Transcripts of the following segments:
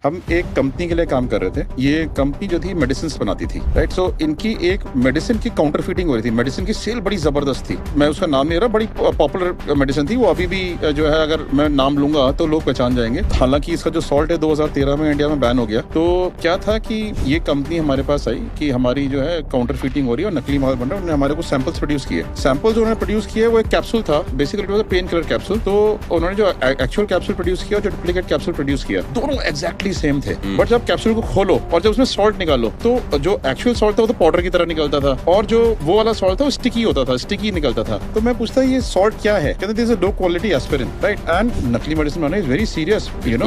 हम एक कंपनी के लिए काम कर रहे थे। ये कंपनी जो थी मेडिसिन बनाती थी, राइट। सो इनकी एक मेडिसिन की काउंटर फिटिंग हो रही थी। मेडिसिन की सेल बड़ी जबरदस्त थी। मैं उसका नाम नहीं रहा, बड़ी पॉपुलर मेडिसिन थी वो। अभी भी जो है, अगर मैं नाम लूंगा तो लोग पहचान जाएंगे। हालांकि इसका जो सॉल्ट है 2013 में इंडिया में बैन हो गया। तो क्या था कि ये कंपनी हमारे पास आई कि हमारी जो है काउंटर फिटिंग हो रही है और नकली माल बन रहा है। उन्होंने हमारे को सैंपल्स प्रोड्यूस किए। सैंपल्स उन्होंने प्रोड्यूस किए, वो एक कैप्सूल था, बेसिकली पेन किलर कैप्सूल। तो उन्होंने जो एक्चुअल कैप्सूल प्रोड्यूस किया और जो डुप्लीकेट कैप्सूल प्रोड्यूस किया, दोनों एक्जैक्टली सेम थे। बट जब कैप्सूल को खोलो और जब उसमें सॉल्ट निकालो तो जो एक्चुअल सॉल्ट था वो तो पाउडर की तरह निकलता था, और जो वो वाला सॉल्ट था वो स्टिकी होता था, स्टिकी निकलता था। तो मैं पूछता ये सॉल्ट क्या है? कहते this is low quality aspirin, right. And नकली मेडिसिन बनाना is very serious, you know,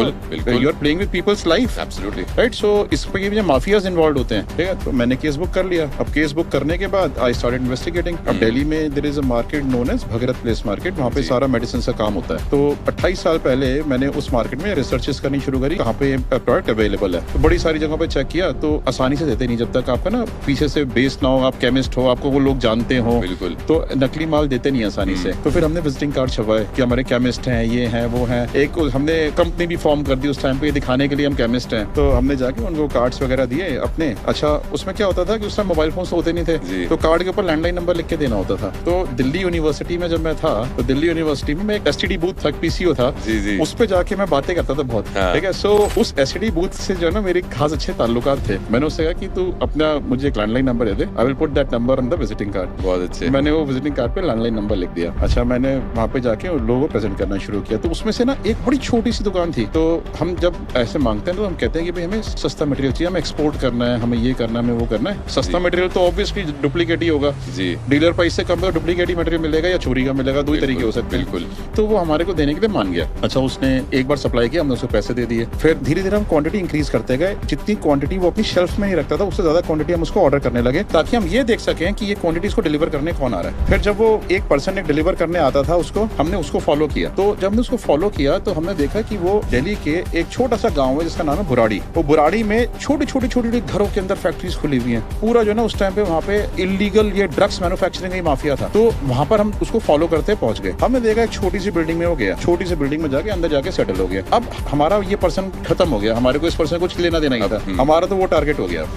you are playing with peoples life, absolutely, right. So इसमें भी माफियाज इन्वॉल्व होते हैं, ठीक है। तो मैंने केस बुक कर लिया। अब केस बुक करने के बाद आई स्टार्टेड इन्वेस्टिगेटिंग। अब दिल्ली में there is a market known as Bhagirath place market, वहाँ पे सारा मेडिसिन का काम होता है। तो 28 साल पहले मैंने उस मार्केट में रिसर्चेस करनी शुरू करी, कहाँ पे प्रोडक्ट अवेलेबल है। तो बड़ी सारी जगहों पे चेक किया, तो आसानी से देते नहीं जब तक आपका ना पीछे से बेस ना हो, आप केमिस्ट हो, आपको वो लोग जानते हो, बिल्कुल, तो नकली माल देते नहीं आसानी से। तो फिर हमने विजिटिंग कार्ड छपवाए कि हमारे केमिस्ट हैं, ये हैं, वो हैं। एक हमने कंपनी भी फॉर्म कर दी उस टाइम पे दिखाने के लिए हम केमिस्ट हैं। तो हमने जाके उनको कार्ड्स वगैरह दिए अपने। अच्छा, उसमें क्या होता था कि उस टाइम मोबाइल फोन होते नहीं थे, तो कार्ड के ऊपर लैंडलाइन नंबर लिख के देना होता था। तो दिल्ली यूनिवर्सिटी में जब मैं था, तो दिल्ली यूनिवर्सिटी में एक एसटीडी बूथ था, पीसीओ था, उस पे जाके मैं बातें करता था बहुत, ठीक है। सो उस एसटीडी बूथ से जो है ना मेरे खास अच्छे ताल्लुकात थे। मैंने उससे कहा कि तू अपना मुझे एक landline number they they, I will put that number on the visiting card. बहुत अच्छे। मैंने वो विजिटिंग कार्ड पे लैंडलाइन नंबर लिख दिया। अच्छा, मैंने वहाँ पे जाके उन लोगों को प्रेजेंट करना शुरू किया। तो उसमें से ना एक बड़ी छोटी सी दुकान थी। तो हम जब ऐसे मांगते हैं तो हम कहते हैं कि भाई हमें सस्ता मटेरियल चाहिए, हमें एक्सपोर्ट करना है, हमें ये करना है, हमें वो करना है। सस्ता मटेरियल तो ऑब्वियसली डुप्लीकेट ही होगा जी। डीलर प्राइस से कम तो डुप्लीकेट ही मटेरियल मिलेगा या चोरी का मिलेगा, दो ही तरीके हो सकते हैं। बिल्कुल। तो वो हमारे को देने के लिए मान गया। अच्छा, उसने एक बार सप्लाई किया, हमने उसको पैसे दे दिए। फिर धीरे धीरे हम क्वांटिटी इंक्रीज करते गए। जितनी क्वांटिटी वो अपनी शेल्फ में नहीं रखता था, उससे ज्यादा क्वांटिटी हम उसको ऑर्डर करने लगे, ताकि हम ये देख सकें कि ये क्वांटिटीज को डिलीवर करने कौन आ रहा है। फिर जब वो एक पर्सन ने डिलीवर करने आता था उसको, हमने उसको फॉलो किया। तो जब हमने उसको फॉलो किया तो हमने देखा कि वो दिल्ली के एक छोटा सा गांव है जिसका नाम है बुराड़ी। वो बुराड़ी में छोटे छोटे छोटे घरों के अंदर फैक्ट्रीज खुली हुई हैं। पूरा जो ना उस टाइम पे वहाँ पे इलीगल ये ड्रग्स मैन्युफैक्चरिंग का माफिया था। तो वहाँ पर हम उसको फॉलो करते पहुंच गए। हमने देखा एक छोटी सी बिल्डिंग में वो गया, छोटी सी बिल्डिंग में जाके अंदर जाके सेटल हो गया। अब हमारा ये पर्सन खत्म हो गया, हमारे को इस पर्सन कुछ लेना देना ही था, हमारा तो वो टारगेट हो गया।